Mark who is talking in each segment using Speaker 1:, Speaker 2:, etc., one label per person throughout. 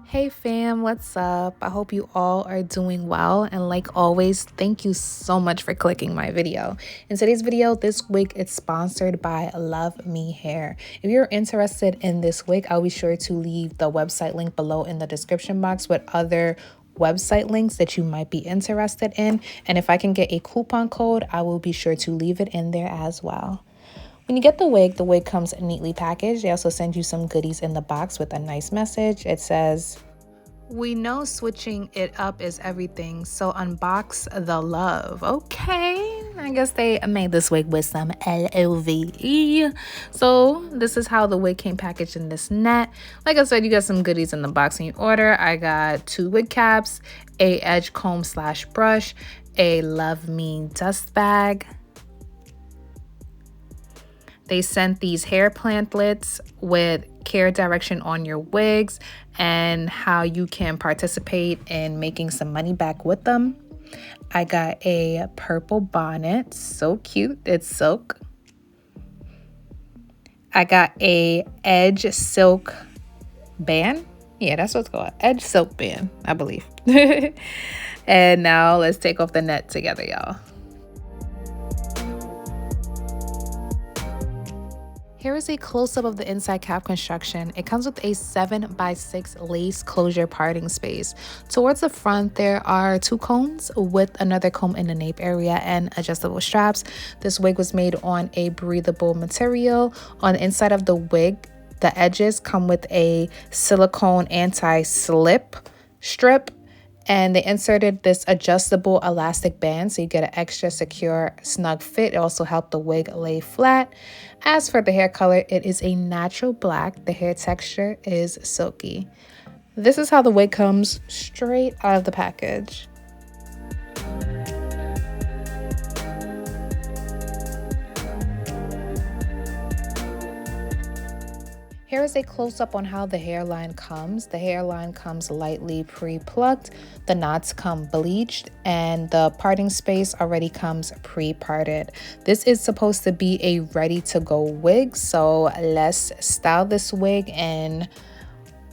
Speaker 1: Hey fam, what's up? I hope you all are doing well, and like always, thank you so much for clicking my video. In today's video, this wig is sponsored by Luvme Hair. If you're interested in this wig, I'll be sure to leave the website link below in the description box with other website links that you might be interested in, and if I can get a coupon code, I will be sure to leave it in there as well. When you get the wig comes neatly packaged. They also send you some goodies in the box with a nice message. It says, "We know switching it up is everything, so unbox the love." Okay, I guess they made this wig with some LOVE. So this is how the wig came packaged in this net. Like I said, you got some goodies in the box when you order. I got 2 wig caps, a edge comb / brush, a Love Me dust bag. They sent these hair plantlets with care direction on your wigs and how you can participate in making some money back with them. I got a purple bonnet, so cute, it's silk. I got a edge silk band. Yeah, that's what's called, edge silk band, I believe. And now let's take off the net together, y'all. Here is a close-up of the inside cap construction. It comes with a 7x6 lace closure parting space. Towards the front, there are 2 combs with another comb in the nape area and adjustable straps. This wig was made on a breathable material. On the inside of the wig, the edges come with a silicone anti-slip strip, and they inserted this adjustable elastic band so you get an extra secure snug fit. It also helped the wig lay flat. As for the hair color, it is a natural black. The hair texture is silky. This is how the wig comes straight out of the package. Here is a close-up on how the hairline comes. The hairline comes lightly pre-plucked, the knots come bleached, and the parting space already comes pre-parted. This is supposed to be a ready-to-go wig, so let's style this wig and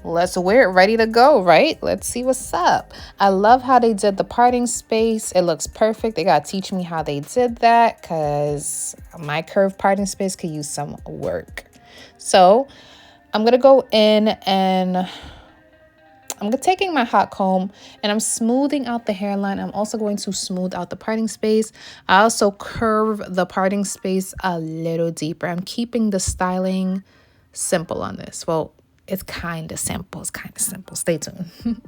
Speaker 1: let's wear it ready to go, right? Let's see what's up. I love how they did the parting space. It looks perfect. They gotta teach me how they did that because my curved parting space could use some work. So I'm going to go in and I'm taking my hot comb and I'm smoothing out the hairline. I'm also going to smooth out the parting space. I also curve the parting space a little deeper. I'm keeping the styling simple on this. Well, it's kind of simple. It's kind of simple. Stay tuned.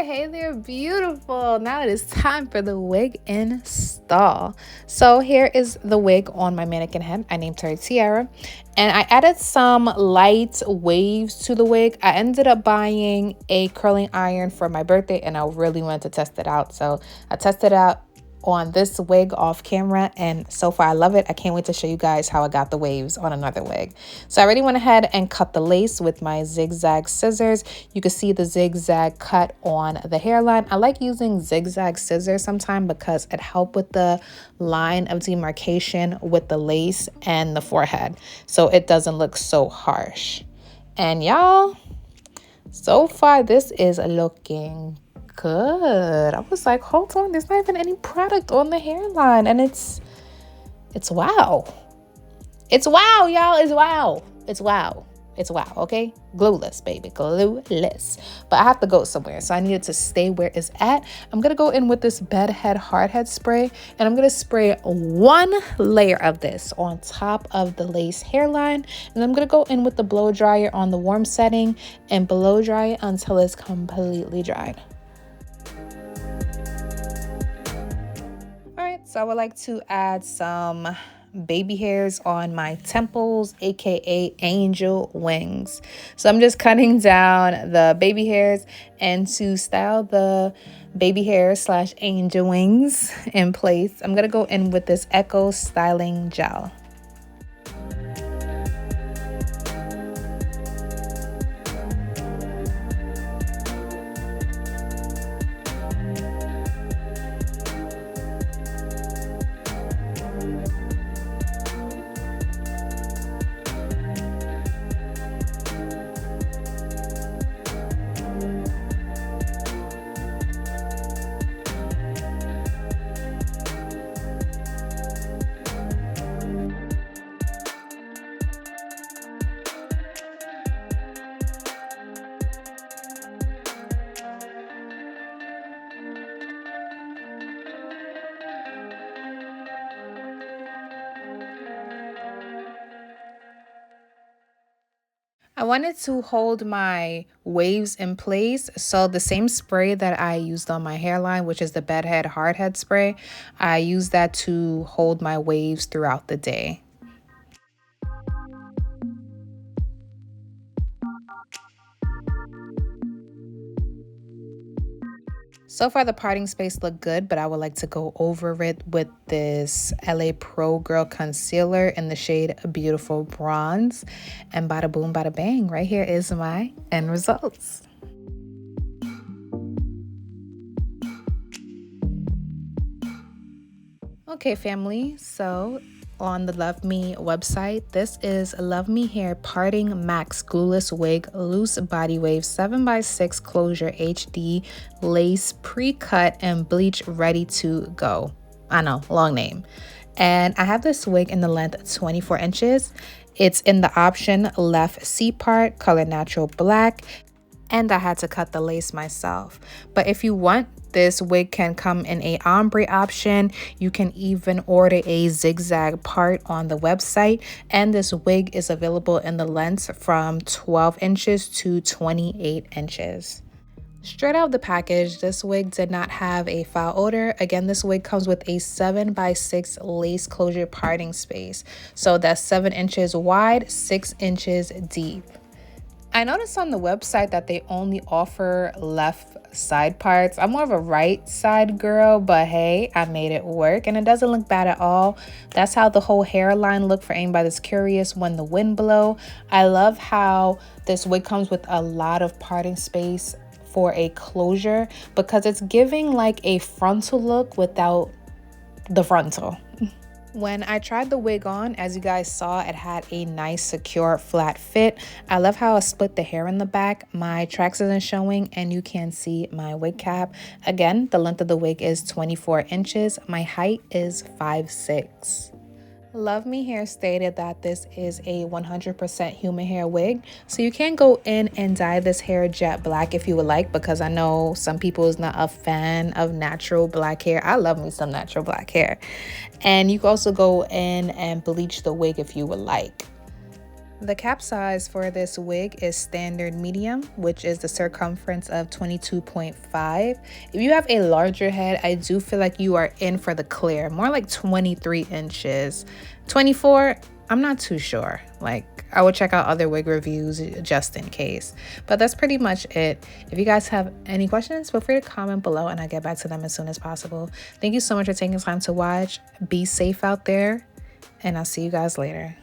Speaker 1: Hey there, beautiful. Now it is time for the wig install. So here is the wig on my mannequin head. I named her Tiara, and I added some light waves to the wig. I ended up buying a curling iron for my birthday, and I really wanted to test it out. So I tested it out on this wig off camera, and so far I love it. I can't wait to show you guys how I got the waves on another wig. So I already went ahead and cut the lace with my zigzag scissors. You can see the zigzag cut on the hairline. I like using zigzag scissors sometimes because it helps with the line of demarcation with the lace and the forehead, so it doesn't look so harsh. And y'all, so far this is looking good. I was like, hold on, there's not even any product on the hairline, and it's wow. It's wow, y'all. It's wow. Okay, glueless, baby, glueless. But I have to go somewhere, so I needed to stay where it's at. I'm gonna go in with this bedhead hardhead spray, and I'm gonna spray 1 layer of this on top of the lace hairline, and I'm gonna go in with the blow dryer on the warm setting and blow dry it until it's completely dried. So I would like to add some baby hairs on my temples, aka angel wings. So I'm just cutting down the baby hairs, and to style the baby hair slash angel wings in place, I'm gonna go in with this Echo styling gel. I wanted to hold my waves in place, so the same spray that I used on my hairline, which is the bedhead hardhead spray, I used that to hold my waves throughout the day. So far the parting space looked good, but I would like to go over it with this LA Pro Girl concealer in the shade Beautiful Bronze. And bada boom, bada bang, right here is my end results. Okay, family, so on the Luvme website, this is Luvme Hair Partingmax Glueless Wig Loose Body Wave 7x6 Closure HD Lace Pre-Cut and Bleach Ready to Go. I know, long name. And I have this wig in the length 24 inches. It's in the option left C part, color natural black, and I had to cut the lace myself. But if you want, this wig can come in a ombre option. You can even order a zigzag part on the website, and this wig is available in the lengths from 12 inches to 28 inches. Straight out of the package, this wig did not have a foul odor. Again, this wig comes with a 7x6 lace closure parting space. So that's 7 inches wide, 6 inches deep. I noticed on the website that they only offer left side parts. I'm more of a right side girl, but hey, I made it work and it doesn't look bad at all. That's how the whole hairline looked for anybody that's curious when the wind blow. I love how this wig comes with a lot of parting space for a closure because it's giving like a frontal look without the frontal. When I tried the wig on, as you guys saw, it had a nice, secure, flat fit. I love how I split the hair in the back. My tracks isn't showing, and you can see my wig cap. Again, the length of the wig is 24 inches. My height is 5'6". Luvme Hair stated that this is a 100% human hair wig, so you can go in and dye this hair jet black if you would like, because I know some people is not a fan of natural black hair. I love me some natural black hair. And you can also go in and bleach the wig if you would like. The cap size for this wig is standard medium, which is the circumference of 22.5. If you have a larger head, I do feel like you are in for the clear, more like 23 inches. 24, I'm not too sure. Like, I would check out other wig reviews just in case. But that's pretty much it. If you guys have any questions, feel free to comment below and I'll get back to them as soon as possible. Thank you so much for taking the time to watch. Be safe out there, and I'll see you guys later.